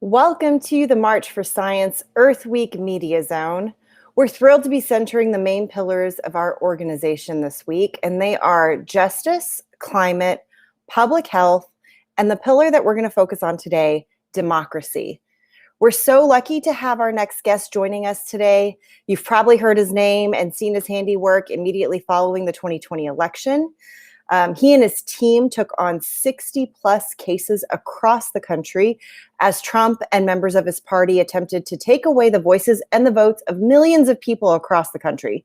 Welcome to the March for Science Earth Week Media Zone. We're thrilled to be centering the main pillars of our organization this week, and they are justice, climate, public health, and the pillar that we're going to focus on today, democracy. We're so lucky to have our next guest joining us today. You've probably heard his name and seen his handiwork immediately following the 2020 election. He and his team took on 60 plus cases across the country as Trump and members of his party attempted to take away the voices and the votes of millions of people across the country.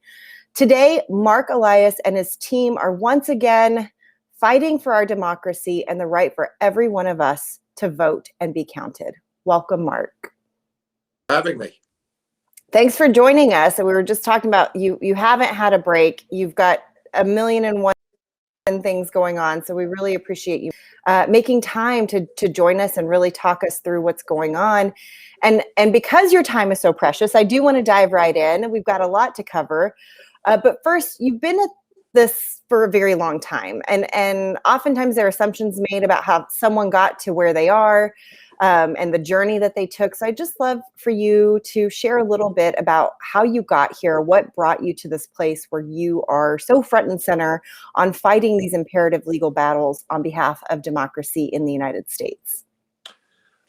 Today, Marc Elias and his team are once again fighting for our democracy and the right for every one of us to vote and be counted. Welcome, Marc. Having me. Thanks for joining us. And we were just talking about you haven't had a break. You've got a million and one things going on. So we really appreciate you making time to join us and really talk us through what's going on. And because your time is so precious, I do want to dive right in. We've got a lot to cover. But first, you've been at this for a very long time. And oftentimes there are assumptions made about how someone got to where they are and the journey that they took. So I'd just love for you to share a little bit about how you got here, what brought you to this place where you are so front and center on fighting these imperative legal battles on behalf of democracy in the United States.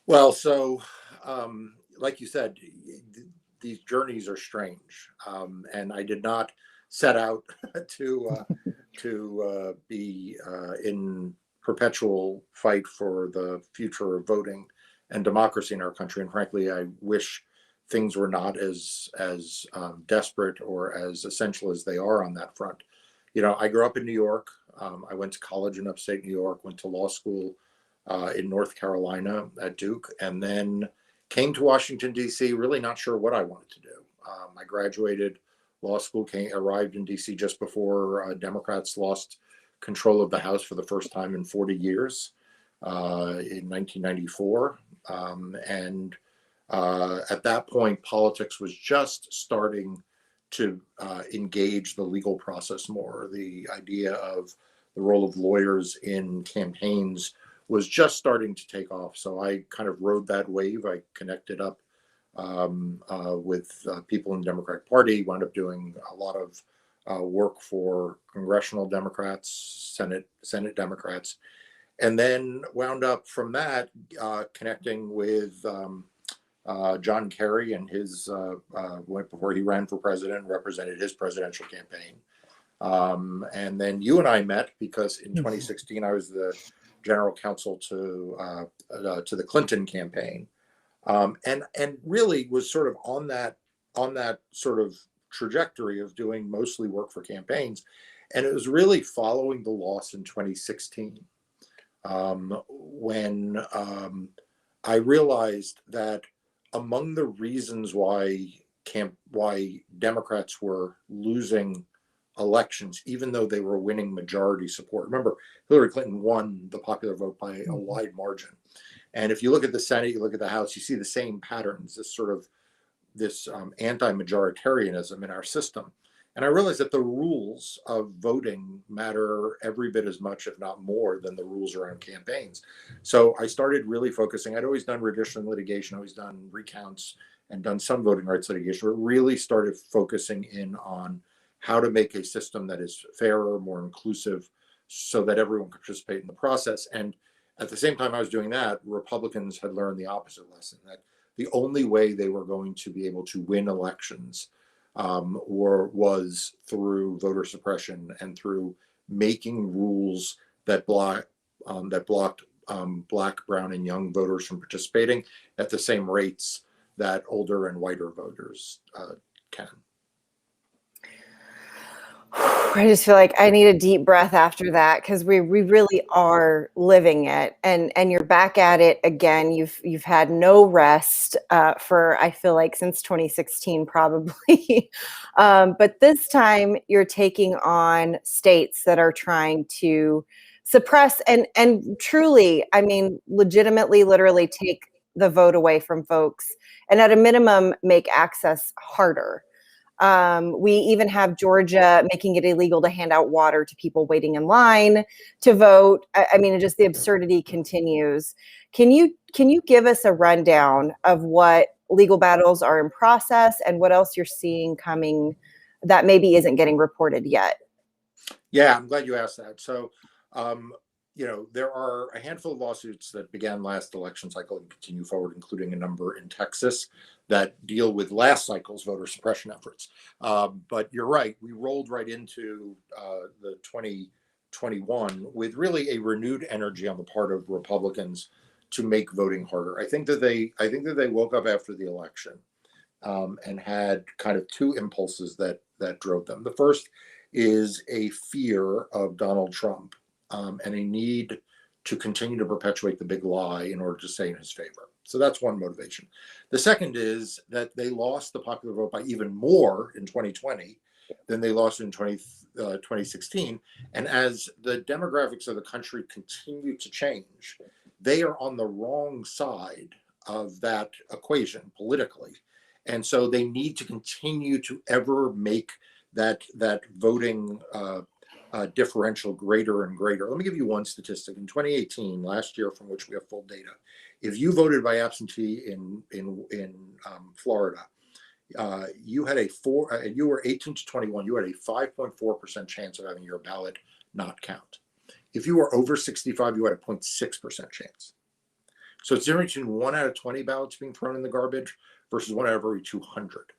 Well, so like you said, these journeys are strange. And I did not set out to be in perpetual fight for the future of voting and democracy in our country. And frankly, I wish things were not as desperate or as essential as they are on that front. You know, I grew up in New York. I went to college in upstate New York, went to law school in North Carolina at Duke, and then came to Washington, D.C., really not sure what I wanted to do. I graduated law school, arrived in D.C. just before Democrats lost control of the House for the first time in 40 years in 1994. And at that point, politics was just starting to engage the legal process more. The idea of the role of lawyers in campaigns was just starting to take off. So I kind of rode that wave. I connected up with people in the Democratic Party, wound up doing a lot of work for congressional Democrats, Senate Democrats, and then wound up from that connecting with John Kerry and his, before he ran for president, represented his presidential campaign. And then you and I met because in 2016, I was the general counsel to the Clinton campaign. And really was sort of on that sort of trajectory of doing mostly work for campaigns. And it was really following the loss in 2016 when I realized that among the reasons why Democrats were losing elections, even though they were winning majority support. Remember, Hillary Clinton won the popular vote by a wide margin. And if you look at the Senate, you look at the House, you see the same patterns, this anti-majoritarianism in our system. And I realized that the rules of voting matter every bit as much, if not more, than the rules around campaigns. So I started really focusing. I'd always done redistricting litigation, always done recounts, and done some voting rights litigation, but really started focusing in on how to make a system that is fairer, more inclusive, so that everyone could participate in the process. And at the same time I was doing that, Republicans had learned the opposite lesson, that the only way they were going to be able to win elections was through voter suppression and through making rules that blocked Black, brown, and young voters from participating at the same rates that older and whiter voters can. I just feel like I need a deep breath after that, because we really are living it, and you're back at it again. You've had no rest for, I feel like, since 2016 probably, but this time you're taking on states that are trying to suppress and truly, I mean, legitimately, literally take the vote away from folks, and at a minimum make access harder. We even have Georgia making it illegal to hand out water to people waiting in line to vote. I mean, just the absurdity continues. Can you give us a rundown of what legal battles are in process and what else you're seeing coming that maybe isn't getting reported yet? Yeah, I'm glad you asked that. So, there are a handful of lawsuits that began last election cycle and continue forward, including a number in Texas that deal with last cycle's voter suppression efforts. But you're right, we rolled right into the 2021 with really a renewed energy on the part of Republicans to make voting harder. I think that they woke up after the election and had kind of two impulses that drove them. The first is a fear of Donald Trump and a need to continue to perpetuate the big lie in order to stay in his favor. So that's one motivation. The second is that they lost the popular vote by even more in 2020 than they lost in 2016. And as the demographics of the country continue to change, they are on the wrong side of that equation politically. And so they need to continue to ever make that voting differential greater and greater. Let me give you one statistic. In 2018, last year, from which we have full data, if you voted by absentee in Florida, you had you were 18 to 21, you had a 5.4% chance of having your ballot not count. If you were over 65, you had a 0.6% chance. So it's different between 1 out of 20 ballots being thrown in the garbage versus 1 out of every 200.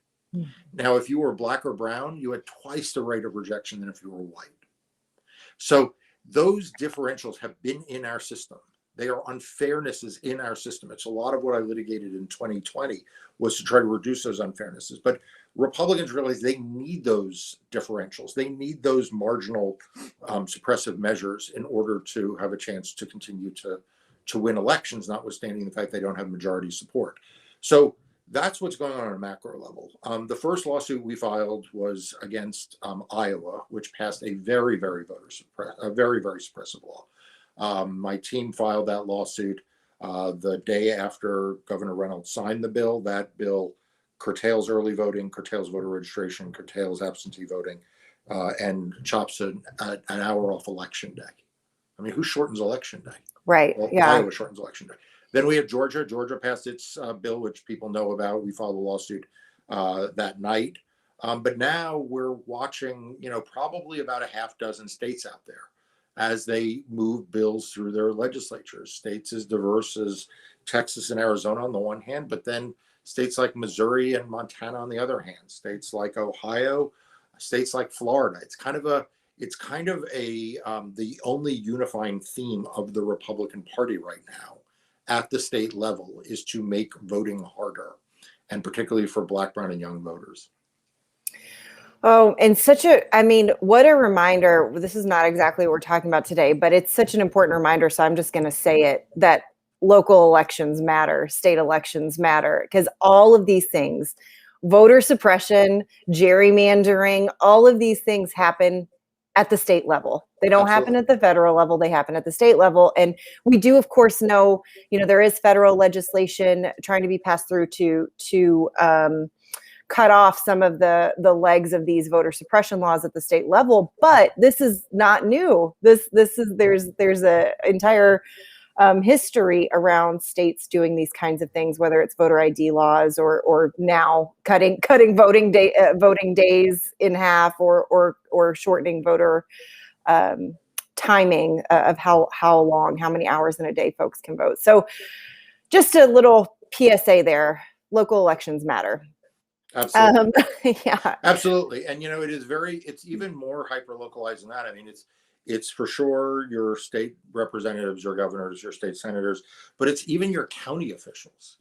Now, if you were black or brown, you had twice the rate of rejection than if you were white. So those differentials have been in our system. They are unfairnesses in our system. It's a lot of what I litigated in 2020 was to try to reduce those unfairnesses. But Republicans realize they need those differentials. They need those marginal suppressive measures in order to have a chance to continue to win elections, notwithstanding the fact they don't have majority support. So that's what's going on a macro level. The first lawsuit we filed was against Iowa, which passed a very, very very suppressive law. My team filed that lawsuit the day after Governor Reynolds signed the bill. That bill curtails early voting, curtails voter registration, curtails absentee voting, and chops an hour off election day. I mean, who shortens election day? Right. Well, yeah. Iowa shortens election day. Then we have Georgia. Georgia passed its bill, which people know about. We filed a lawsuit that night. But now we're watching, probably about a half dozen states out there as they move bills through their legislatures. States as diverse as Texas and Arizona on the one hand, but then states like Missouri and Montana on the other hand, states like Ohio, states like Florida. It's kind of the only unifying theme of the Republican Party right now at the state level is to make voting harder, and particularly for Black, brown, and young voters. Oh, and what a reminder. This is not exactly what we're talking about today, but it's such an important reminder. So I'm just going to say it, that local elections matter, state elections matter, because all of these things, voter suppression, gerrymandering, all of these things happen at the state level. They don't happen at the federal level. They happen at the state level. And we do, of course, know, there is federal legislation trying to be passed through to cut off some of the legs of these voter suppression laws at the state level. But this is not new. There's a entire history around states doing these kinds of things, whether it's voter ID laws or now cutting voting days in half or shortening voter timing of how many hours in a day folks can vote. So just a little PSA there, local elections matter. Absolutely. Yeah. Absolutely. And it's even more hyper localized than that. I mean, It's for sure your state representatives, your governors, your state senators, but it's even your county officials.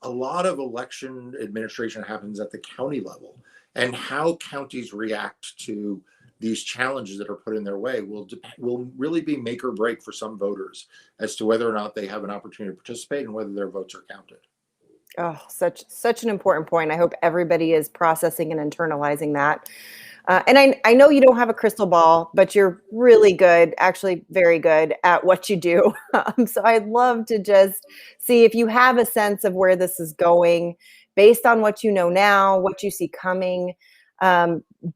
A lot of election administration happens at the county level, and how counties react to these challenges that are put in their way will really be make or break for some voters as to whether or not they have an opportunity to participate and whether their votes are counted. Oh, such an important point. I hope everybody is processing and internalizing that. And I know you don't have a crystal ball, but you're really good, actually very good at what you do. So I'd love to just see if you have a sense of where this is going based on what you know now, what you see coming.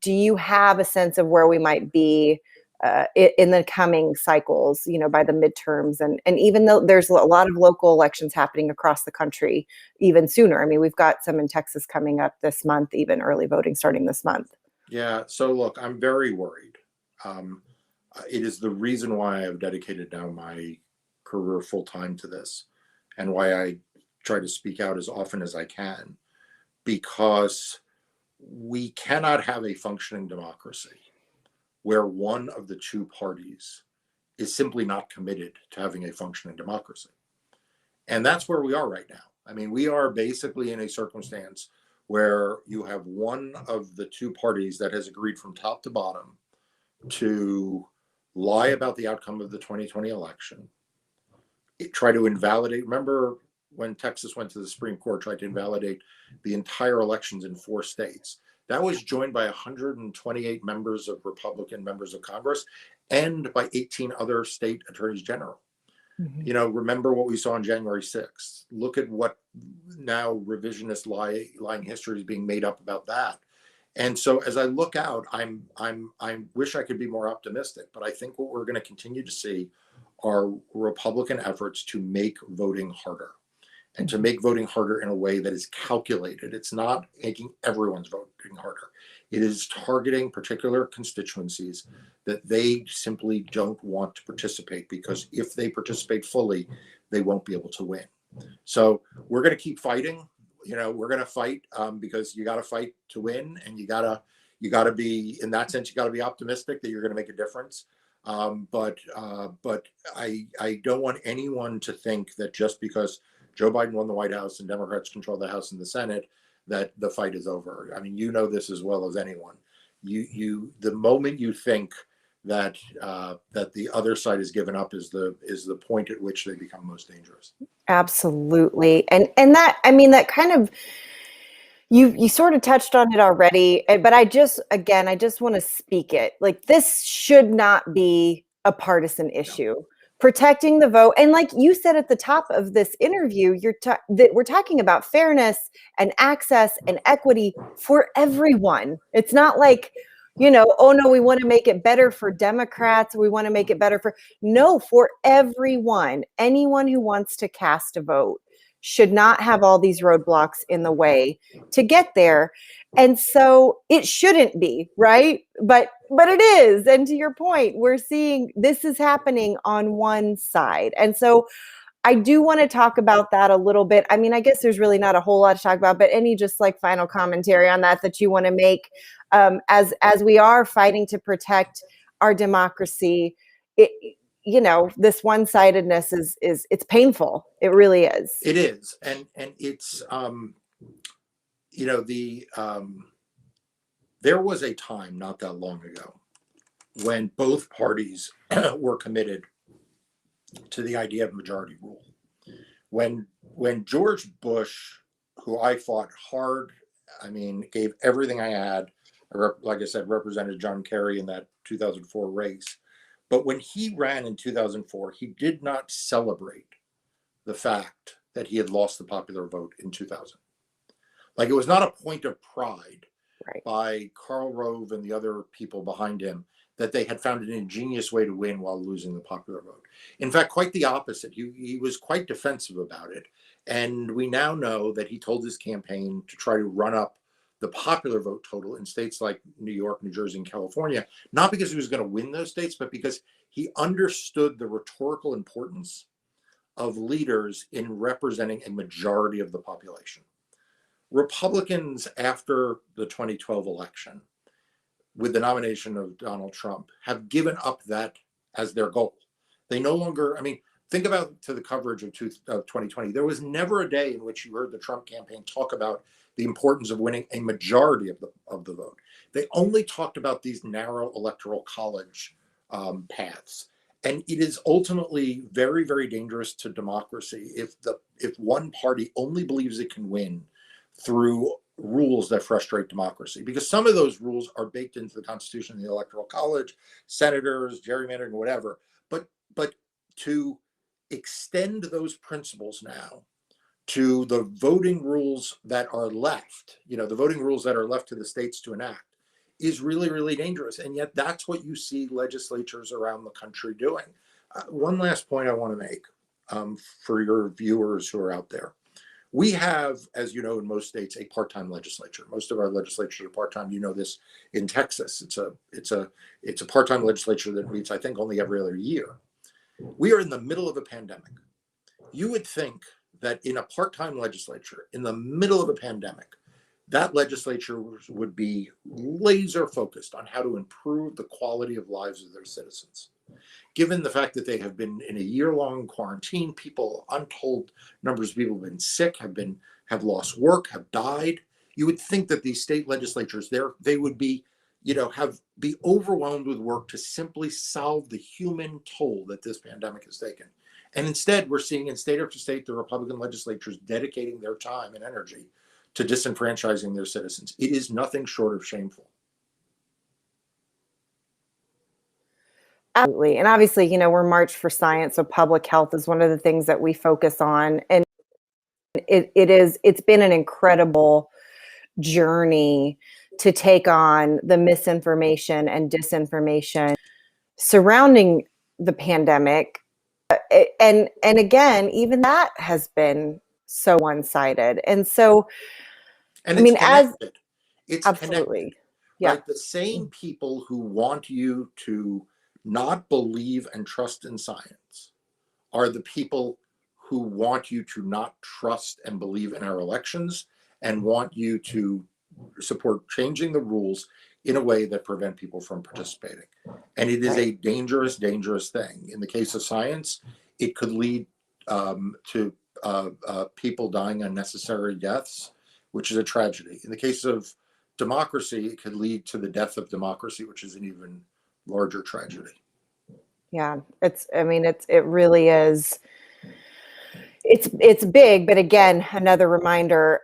Do you have a sense of where we might be in the coming cycles, by the midterms? And even though there's a lot of local elections happening across the country, even sooner. I mean, we've got some in Texas coming up this month, even early voting starting this month. Yeah. So look, I'm very worried. It is the reason why I've dedicated now my career full time to this, and why I try to speak out as often as I can, because we cannot have a functioning democracy where one of the two parties is simply not committed to having a functioning democracy. And that's where we are right now. I mean, we are basically in a circumstance where you have one of the two parties that has agreed from top to bottom to lie about the outcome of the 2020 election, try to invalidate. Remember when Texas went to the Supreme Court, tried to invalidate the entire elections in 4 states. That was joined by 128 members of Republican members of Congress and by 18 other state attorneys general. Mm-hmm. Remember what we saw on January 6th. Look at what now revisionist lying history is being made up about that. And so as I look out, I wish I could be more optimistic, but I think what we're going to continue to see are Republican efforts to make voting harder, and to make voting harder in a way that is calculated. It's not making everyone's voting harder. It is targeting particular constituencies that they simply don't want to participate, because if they participate fully, they won't be able to win. So we're going to keep fighting. We're going to fight because you got to fight to win, and you got to be, in that sense, you got to be optimistic that you're going to make a difference. But I don't want anyone to think that just because Joe Biden won the White House and Democrats control the House and the Senate, that the fight is over. I mean, you know this as well as anyone. The moment you think that the other side has given up is the point at which they become most dangerous. Absolutely. And that, I mean, that kind of, you sort of touched on it already, but I just want to speak it. Like, this should not be a partisan issue. No. Protecting the vote, and like you said at the top of this interview, that we're talking about fairness and access and equity for everyone. It's not like, oh no, we want to make it better for Democrats, we want to make it better for everyone. Anyone who wants to cast a vote should not have all these roadblocks in the way to get there. And so it shouldn't be, right? But it is. And to your point, we're seeing this is happening on one side. And so I do want to talk about that a little bit. I mean, I guess there's really not a whole lot to talk about, but any just like final commentary on that you want to make as we are fighting to protect our democracy. This one-sidedness is it's painful. It really is. It is. And it's, there was a time not that long ago when both parties were committed to the idea of majority rule. When George Bush, who I fought hard, gave everything I had, like I said, represented John Kerry in that 2004 race. But when he ran in 2004, he did not celebrate the fact that he had lost the popular vote in 2000. Like, it was not a point of pride by Karl Rove and the other people behind him that they had found an ingenious way to win while losing the popular vote. In fact, quite the opposite. He was quite defensive about it. And we now know that he told his campaign to try to run up the popular vote total in states like New York, New Jersey, and California, not because he was going to win those states, but because he understood the rhetorical importance of leaders in representing a majority of the population. Republicans, after the 2012 election, with the nomination of Donald Trump, have given up that as their goal. They no longer, I mean, think about to the coverage of 2020. There was never a day in which you heard the Trump campaign talk about the importance of winning a majority of the vote. They only talked about these narrow electoral college paths. And it is ultimately very, very dangerous to democracy if one party only believes it can win through rules that frustrate democracy, because some of those rules are baked into the Constitution and the Electoral College, senators, gerrymandering, whatever. But to extend those principles now to the voting rules that are left, the voting rules that are left to the states to enact, is really, really dangerous. And yet that's what you see legislatures around the country doing. One last point I want to make for your viewers who are out there. We have, as you know, in most states, a part-time legislature. Most of our legislatures are part-time. You know this in Texas. It's a part-time legislature that meets, I think, only every other year. We are in the middle of a pandemic. You would think that in a part-time legislature, in the middle of a pandemic, that legislature would be laser focused on how to improve the quality of lives of their citizens. Given the fact that they have been in a year-long quarantine, untold numbers of people have been sick, have lost work, have died. You would think that these state legislatures, they would be, be overwhelmed with work to simply solve the human toll that this pandemic has taken. And instead, we're seeing in state after state, the Republican legislatures dedicating their time and energy to disenfranchising their citizens. It is nothing short of shameful. Absolutely. And obviously, we're March for Science, so public health is one of the things that we focus on. And it's been an incredible journey to take on the misinformation and disinformation surrounding the pandemic. And again, even that has been so one-sided. And so, and it's absolutely connected, yeah, right? The same people who want you to not believe and trust in science are the people who want you to not trust and believe in our elections and want you to support changing the rules in a way that prevent people from participating. And it is a dangerous, dangerous thing. In the case of science, it could lead to people dying unnecessary deaths, which is a tragedy. In the case of democracy, it could lead to the death of democracy, which is an even larger tragedy. Yeah, it really is. It's big, but again, another reminder,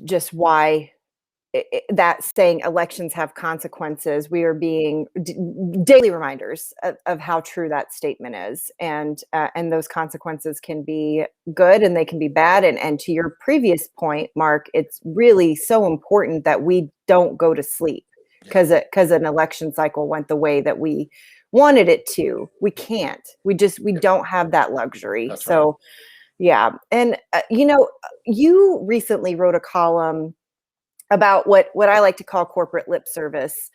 just why that saying elections have consequences. We are being daily reminders of how true that statement is, and those consequences can be good and they can be bad. And to your previous point, Mark, it's really so important that we don't go to sleep because an election cycle went the way that we wanted it to. We can't. We don't have that luxury. That's so. Right. Yeah. And, you recently wrote a column about what I like to call corporate lip service.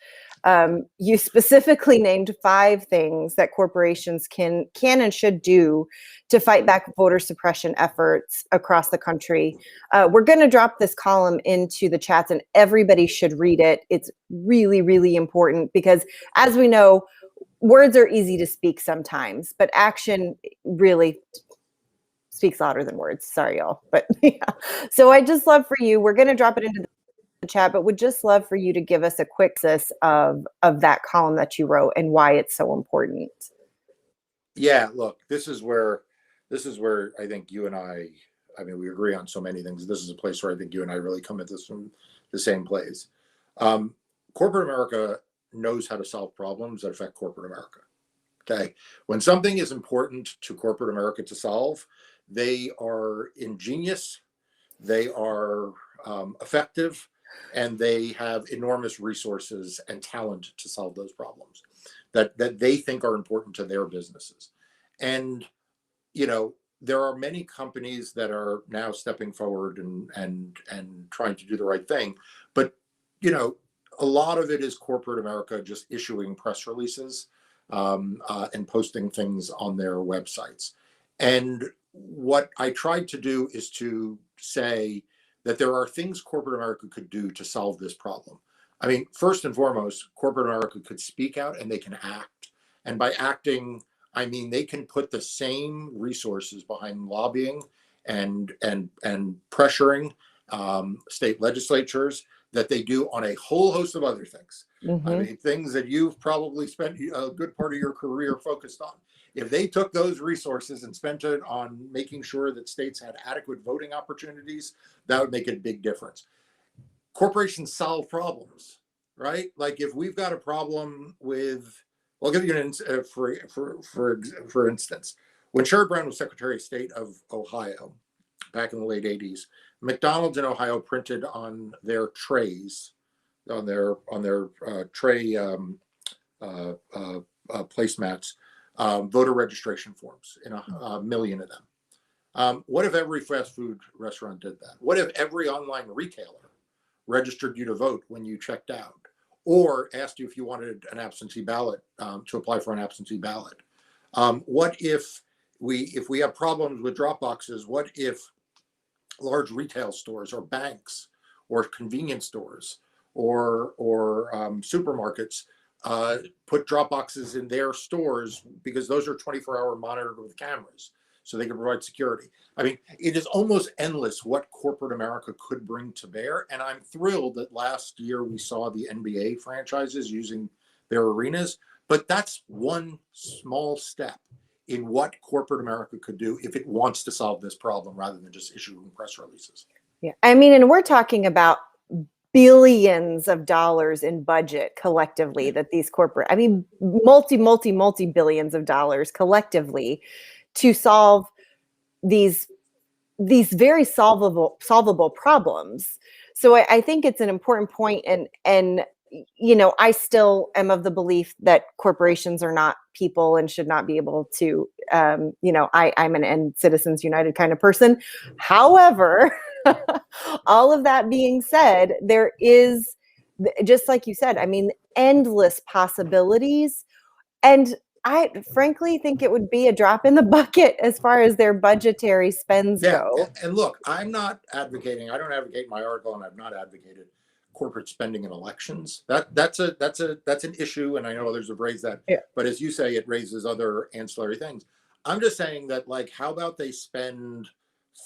You specifically named 5 things that corporations can and should do to fight back voter suppression efforts across the country. We're going to drop this column into the chats and everybody should read it. It's really, really important because, as we know, words are easy to speak sometimes, but action really speaks louder than words. Sorry, y'all. But yeah. So I just love for you, we're going to drop it into the chat, but would just love for you to give us a quick list of that column that you wrote and why it's so important. Yeah, look, this is where I think you and I mean, we agree on so many things. This is a place where I think you and I really come at this from the same place. Corporate America knows how to solve problems that affect corporate America. Okay. When something is important to corporate America to solve, they are ingenious, they are effective, and they have enormous resources and talent to solve those problems that they think are important to their businesses. And, there are many companies that are now stepping forward and trying to do the right thing. But, a lot of it is corporate America just issuing press releases and posting things on their websites. And what I tried to do is to say that there are things corporate America could do to solve this problem. I mean, first and foremost, corporate America could speak out and they can act. And by acting, I mean they can put the same resources behind lobbying and pressuring state legislatures that they do on a whole host of other things. Mm-hmm. I mean, things that you've probably spent a good part of your career focused on. If they took those resources and spent it on making sure that states had adequate voting opportunities, that would make a big difference. Corporations solve problems, right? Like if we've got a problem with, I'll give you for instance, when Sherrod Brown was Secretary of State of Ohio back in the late 80s, McDonald's in Ohio printed on their trays, on their tray placemats, voter registration forms, in a million of them. What if every fast food restaurant did that? What if every online retailer registered you to vote when you checked out, or asked you if you wanted an absentee ballot, to apply for an absentee ballot? What if we have problems with drop boxes? What if large retail stores or banks or convenience stores or supermarkets put drop boxes in their stores, because those are 24-hour monitored with cameras, so they can provide security? I mean, it is almost endless what corporate America could bring to bear. And I'm thrilled that last year we saw the NBA franchises using their arenas, but that's one small step in what corporate America could do if it wants to solve this problem rather than just issuing press releases. Yeah, I mean, and we're talking about billions of dollars in budget collectively that these corporate, I mean, multi billions of dollars collectively to solve these very solvable problems. So I think it's an important point, and you know, I still am of the belief that corporations are not people and should not be able to, you know, I'm an End Citizens United kind of person. However, all of that being said, there is, just like you said, I mean, endless possibilities. And I frankly think it would be a drop in the bucket as far as their budgetary spends go. And look, I'm not advocating, I don't advocate my article, and I've not advocated corporate spending in elections. That's an issue, and I know others have raised that. Yeah. But as you say, it raises other ancillary things. I'm just saying that, like, how about they spend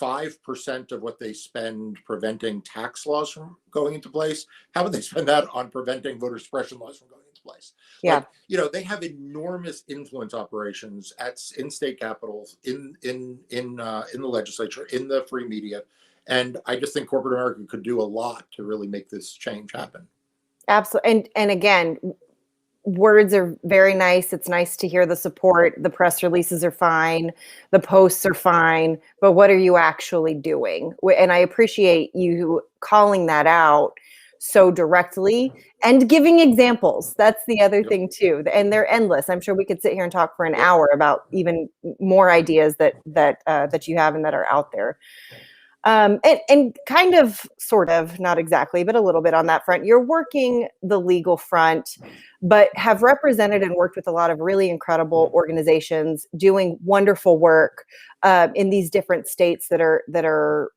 5% of what they spend preventing tax laws from going into place? How about they spend that on preventing voter suppression laws from going into place? Yeah. Like, you know, they have enormous influence operations in state capitals, in the legislature, in the free media. And I just think corporate America could do a lot to really make this change happen. Absolutely. And again, words are very nice. It's nice to hear the support. The press releases are fine. The posts are fine. But what are you actually doing? And I appreciate you calling that out so directly and giving examples. That's the other thing too. And they're endless. I'm sure we could sit here and talk for an hour about even more ideas that you have and that are out there. And kind of, sort of, not exactly, but a little bit on that front. You're working the legal front, but have represented and worked with a lot of really incredible organizations doing wonderful work in these different states that are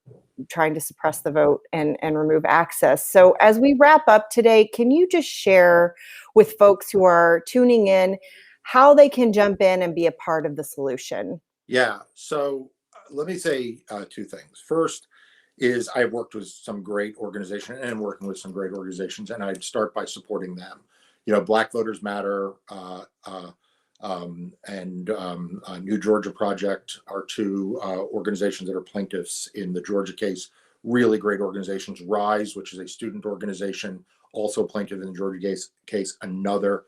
trying to suppress the vote and remove access. So as we wrap up today, can you just share with folks who are tuning in how they can jump in and be a part of the solution? Yeah. So let me say two things. First is I've worked with some great organizations and working with some great organizations, and I'd start by supporting them. You know, Black Voters Matter and New Georgia Project are two organizations that are plaintiffs in the Georgia case. Really great organizations. RISE, which is a student organization, also plaintiff in the Georgia case, another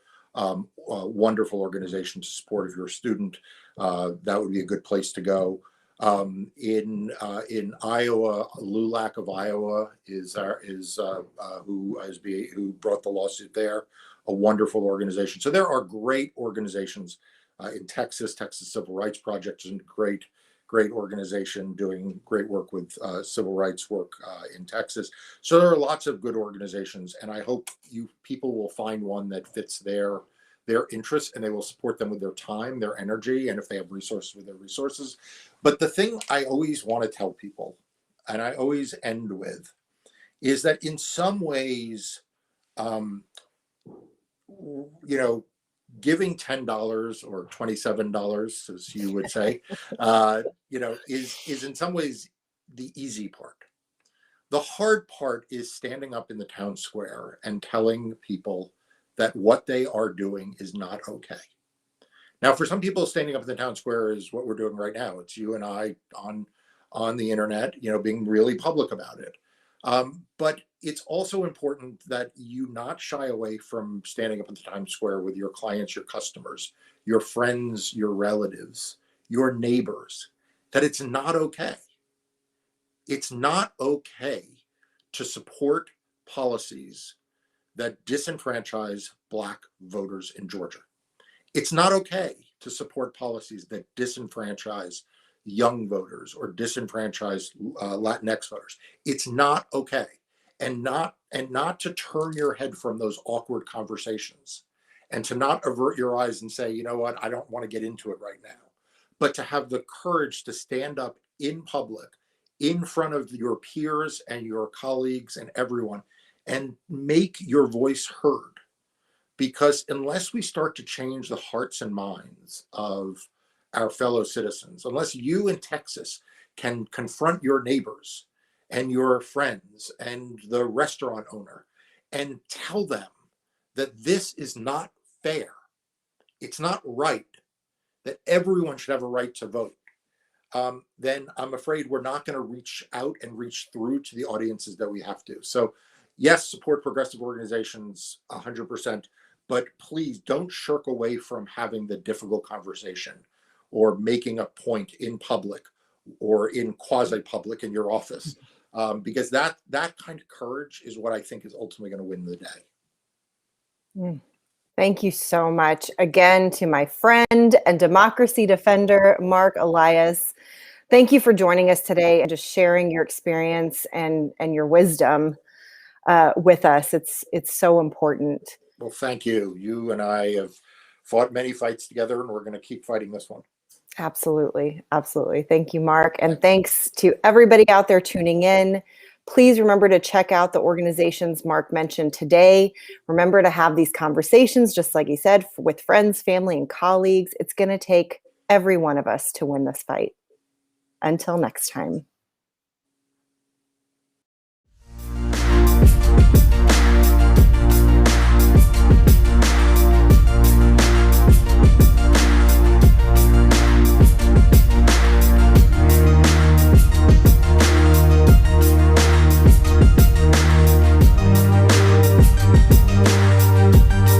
wonderful organization to support if you're a student. That would be a good place to go. In Iowa, LULAC of Iowa who brought the lawsuit there, a wonderful organization. So there are great organizations in Texas. Texas Civil Rights Project is a great organization doing great work with civil rights work in Texas. So there are lots of good organizations, and I hope people will find one that fits their interests, and they will support them with their time, their energy, and if they have resources, with their resources. But the thing I always want to tell people, and I always end with, is that in some ways, um, you know, giving $10 or $27, as you would say, you know, is in some ways the easy part. The hard part is standing up in the town square and telling people that what they are doing is not okay. Now, for some people, standing up in the town square is what we're doing right now. It's you and I on the internet, you know, being really public about it. But it's also important that you not shy away from standing up in the Times Square with your clients, your customers, your friends, your relatives, your neighbors, that it's not okay. It's not okay to support policies that disenfranchise Black voters in Georgia. It's not okay to support policies that disenfranchise young voters or disenfranchise Latinx voters. It's not okay, and not to turn your head from those awkward conversations, and to not avert your eyes and say, you know what, I don't want to get into it right now, but to have the courage to stand up in public, in front of your peers and your colleagues and everyone, and make your voice heard. Because unless we start to change the hearts and minds of our fellow citizens, unless you in Texas can confront your neighbors and your friends and the restaurant owner and tell them that this is not fair, it's not right, that everyone should have a right to vote, then I'm afraid we're not going to reach out and reach through to the audiences that we have to. So yes, support progressive organizations 100%. But please don't shirk away from having the difficult conversation or making a point in public or in quasi-public in your office, because that kind of courage is what I think is ultimately going to win the day. Thank you so much again to my friend and democracy defender, Marc Elias. Thank you for joining us today and just sharing your experience and your wisdom with us. It's so important. Well, thank you. You and I have fought many fights together, and we're going to keep fighting this one. Absolutely. Absolutely. Thank you, Marc. And thanks to everybody out there tuning in. Please remember to check out the organizations Marc mentioned today. Remember to have these conversations, just like he said, with friends, family, and colleagues. It's going to take every one of us to win this fight. Until next time.